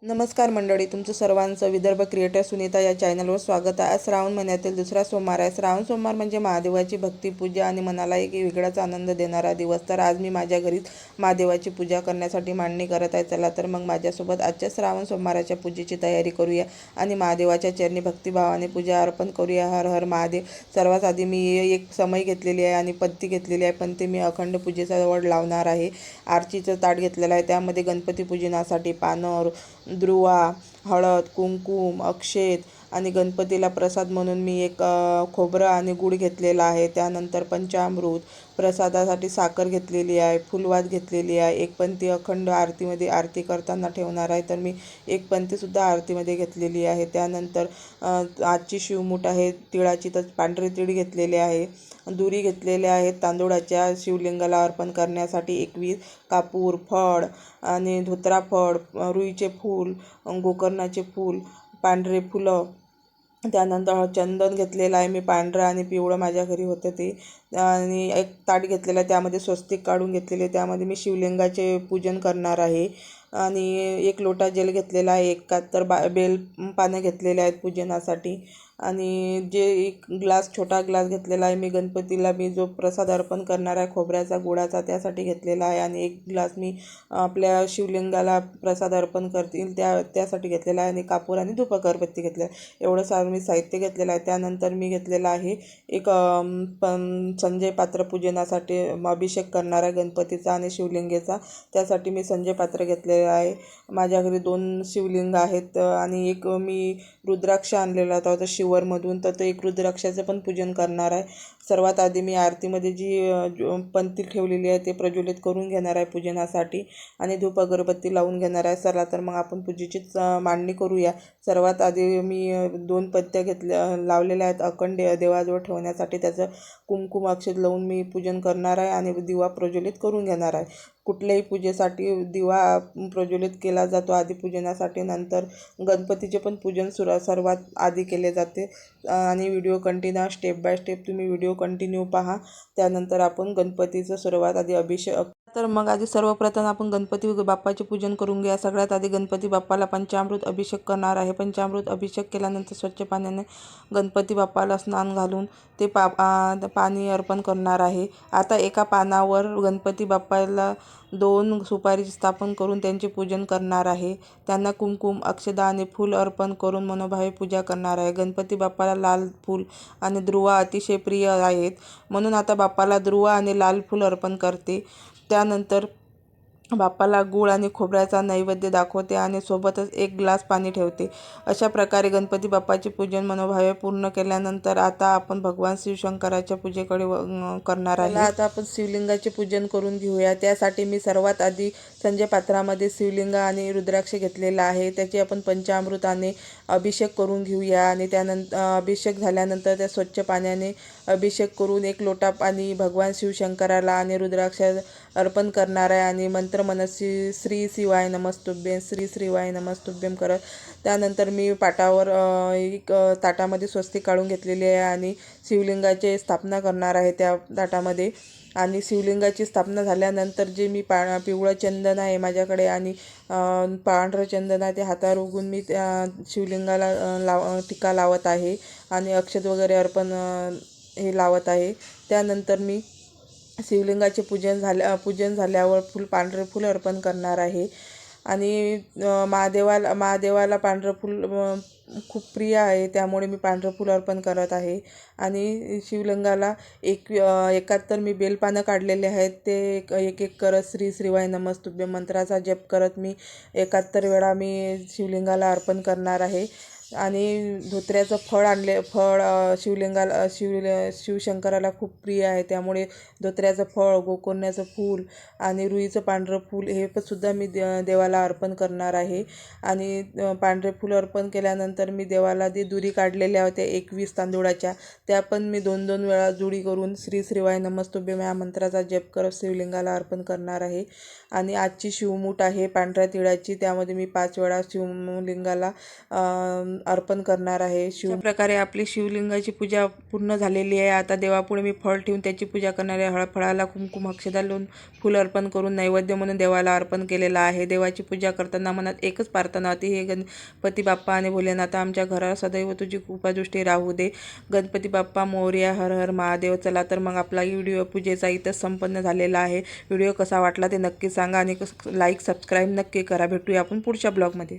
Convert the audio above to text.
नमस्कार मंडळी, तुमचं सर्वांचं विदर्भ क्रिएटर सुनीता या चॅनलवर स्वागत आहे. आज श्रावण महिन्यातील दुसरा सोमवार आहे. श्रावण सोमवार म्हणजे महादेवाची भक्ती पूजा आणि मनाला एक वेगळाच आनंद देणारा दिवस. तर आज मी माझ्या घरीच महादेवाची पूजा करण्यासाठी मांडणी करत आहे. चला तर मग माझ्यासोबत आजच्या श्रावण सोमवाराच्या पूजेची तयारी करूया आणि महादेवाच्या चरणी भक्तिभावाने पूजा अर्पण करूया. हर हर महादेव. सर्वात आधी मी एक समय घेतलेली आहे आणि पत्ती घेतलेली आहे, पण ते मी अखंड पूजेचा वड लावणार आहे. आरतीचं ताट घेतलेलं आहे, त्यामध्ये गणपती पूजनासाठी पानं, दुर्वा, हळद, कुंकुम, अक्षत आणि गणपतीला प्रसाद म्हणून मी एक खोबरं आणि गूळ घेतलेला आहे. त्यानंतर पंचामृत, प्रसादासाठी साखर घेतलेली आहे, फुलवात घेतलेली आहे. एक पंथी अखंड आरतीमध्ये आरती करताना ठेवणार आहे, तर मी एक पंथीसुद्धा आरतीमध्ये घेतलेली आहे. त्यानंतर आजची शिवमूठ आहे तिळाची, तर पांढरे तीळ घेतलेले आहे. दुरी घेतलेल्या आहेत तांदूळाच्या शिवलिंगाला अर्पण करण्यासाठी. 21 कापूर, फळ आणि धोत्रा फळ, रुईचे फूल, गोकर्णाचे फूल, पांढरे फुलं. त्यानंतर चंदन घेतलेलं आहे मी, पांढरं आणि पिवळं माझ्या घरी होतं ते. आणि एक ताट घेतलेलं आहे, त्यामध्ये स्वस्तिक काढून घेतलेले, त्यामध्ये मी शिवलिंगाचे पूजन करणार आहे. आणि एक लोटा जल घेतलेला आहे. एक तर बेल पानं घेतलेले आहेत पूजनासाठी. आणि जे एक छोटा ग्लास घेतलेला आहे मी गणपतीला, मी जो प्रसाद अर्पण करणार आहे खोबऱ्याचा गुळाचा, त्यासाठी घेतलेला आहे. आणि एक ग्लास मी आपल्या शिवलिंगाला प्रसाद अर्पण करतील त्यासाठी घेतलेला आहे. आणि कापूर आणि धूप अगरबत्ती घेतलेला आहे. एवढं सारं मी साहित्य घेतलेलं आहे. त्यानंतर मी घेतलेला आहे एक संजय पात्र पूजनासाठी अभिषेक करणार आहे गणपतीचा आणि शिवलिंगेचा. त्यासाठी मी संजय पात्र घेतलेलं आहे. माझ्या घरी 2 शिवलिंग आहेत आणि एक मी रुद्राक्ष आणलेला होता शिवरमधून, तर ते एक रुद्राक्षाचं पण पूजन करणार आहे. सर्वात आधी मी आरतीमध्ये जी पंथी ठेवलेली आहे ते प्रज्वलित करून घेणार आहे पूजनासाठी आणि धूप अगरबत्ती लावून घेणार आहे. चला तर मग आपण पूजेचीच मांडणी करूया. सर्वात आधी मी 2 पत्त्या लावलेल्या आहेत अखंड देवाजवळ ठेवण्यासाठी. त्याचं कुंकुम अक्षत लावून मी पूजन करणार आहे आणि दिवा प्रज्वलित करून घेणार आहे. कुठल्याही पूजेसाठी दिवा प्रज्वलित केला जातो आधी पूजनासाठी, नंतर गणपतीचे पण पूजन सर्वात आधी केले जाते. आणि video continue step by step तुम्ही व्हिडिओ कंटिन्यू पहा. त्यानंतर आपण गणपतीचं सर्वात आधी अभिषेक. तर मग आधी सर्वप्रथम आपण गणपती बाप्पाचे पूजन करून घ्या. सगळ्यात आधी गणपती बाप्पाला पंचामृत अभिषेक करणार आहे. पंचामृत अभिषेक केल्यानंतर स्वच्छ पाण्याने गणपती बाप्पाला स्नान घालून ते पाणी अर्पण करणार आहे. आता एका पानावर गणपती बाप्पाला 2 सुपारी स्थापन करून त्यांचे पूजन करणार आहे. त्यांना कुंकुम, अक्षदा आणि फूल अर्पण करून मनोभावे पूजा करणार आहे. गणपती बाप्पाला लाल फूल आणि दुर्वा अतिशय प्रिय आहेत, म्हणून आता बाप्पाला दुर्वा आणि लाल फूल अर्पण करते. त्यानंतर बाप्पाला गूळ आणि खोबऱ्याचा नैवेद्य दाखवते आणि सोबतच 1 ग्लास पाणी ठेवते. अशा प्रकारे गणपती बाप्पाचे पूजन मनोभावे पूर्ण केल्यानंतर आता आपण भगवान शिवशंकराच्या पूजेकडे करणार आहे. आता आपण शिवलिंगाचे पूजन करून घेऊया. त्यासाठी मी सर्वात आधी संजय पात्रामध्ये शिवलिंग आणि रुद्राक्ष घेतलेला आहे. त्याची आपण पंचामृताने अभिषेक करून घेऊया. आणि त्यानंतर अभिषेक झाल्यानंतर त्या स्वच्छ पाण्याने अभिषेक करून 1 लोटा पाणी भगवान शिवशंकराला आणि रुद्राक्ष अर्पण करणार आहे. आणि मंत्र म्हणत श्री शिवाय नमस्तुभ्यं, श्री शिवाय नमस्तुभ्यं करत त्यानंतर मी पाटावर एक ताटामध्ये स्वस्तिक काढून घेतलेली आहे आणि शिवलिंगाची स्थापना करणार आहे त्या ताटामध्ये. आणि शिवलिंगाची स्थापना झाल्यानंतर जे मी पिवळं चंदन आहे माझ्याकडे आणि पांढरं चंदन आहे ते हातावर उगून मी त्या शिवलिंगाला टिका लावत आहे आणि अक्षत वगैरे अर्पण हे लावत आहे. त्यानंतर मी शिवलिंगाचे पूजन झाल्यावर पांढरे फूल अर्पण करणार आहे. आणि महादेवाला पांढरं फूल खूप प्रिय आहे, त्यामुळे मी पांढरं फूल अर्पण करत आहे. आणि शिवलिंगाला 71 मी बेलपानं काढलेले आहेत, ते एक करत श्री श्रीवाय नमस्तुभ्यं मंत्राचा जप करत मी 71 वेळा मी शिवलिंगाला अर्पण करणार आहे. आणि धोत्र्याचं फळ शिवशंकराला खूप प्रिय आहे, त्यामुळे धोत्र्याचं फळ, गोकर्णाचं फूल आणि रुईचं पांढरं फूल हे पण सुद्धा मी देवाला अर्पण करणार आहे. आणि पांढरे फूल अर्पण केल्यानंतर मी देवाला दुरी काढलेल्या होत्या 21 तांदूळाच्या, त्या पण मी 2-2 वेळा जुडी करून श्री श्रीवाय नमस्तुभ्यं या मंत्राचा जप करत शिवलिंगाला अर्पण करणार आहे. आणि आजची शिवमूठ आहे पांढऱ्या तिळाची, त्यामध्ये मी 5 वेळा शिवलिंगाला अर्पण करणार आहे. अशा प्रकारे आपली शिवलिंगाची पूजा पूर्ण झालेली आहे. आता देवापुढे मी फळ ठेवून त्याची पूजा करणार आहे. फळाला कुंकुम अक्षता लावून फूल अर्पण करून नैवेद्य म्हणून देवाला अर्पण केलेलं आहे. देवाची पूजा करताना मनात एकच प्रार्थना होती, हे गणपती बाप्पा आणि भोलेनाथ आमच्या घरावर सदैव तुझी कृपादृष्टी राहू दे. गणपती बाप्पा मोरया. हर हर महादेव. चला तर मग आपला व्हिडिओ पूजेचा इथं संपन्न झालेला आहे. व्हिडिओ कसा वाटला ते नक्की सांगा आणि लाईक सबस्क्राईब नक्की करा. भेटूया आपण पुढच्या ब्लॉगमध्ये.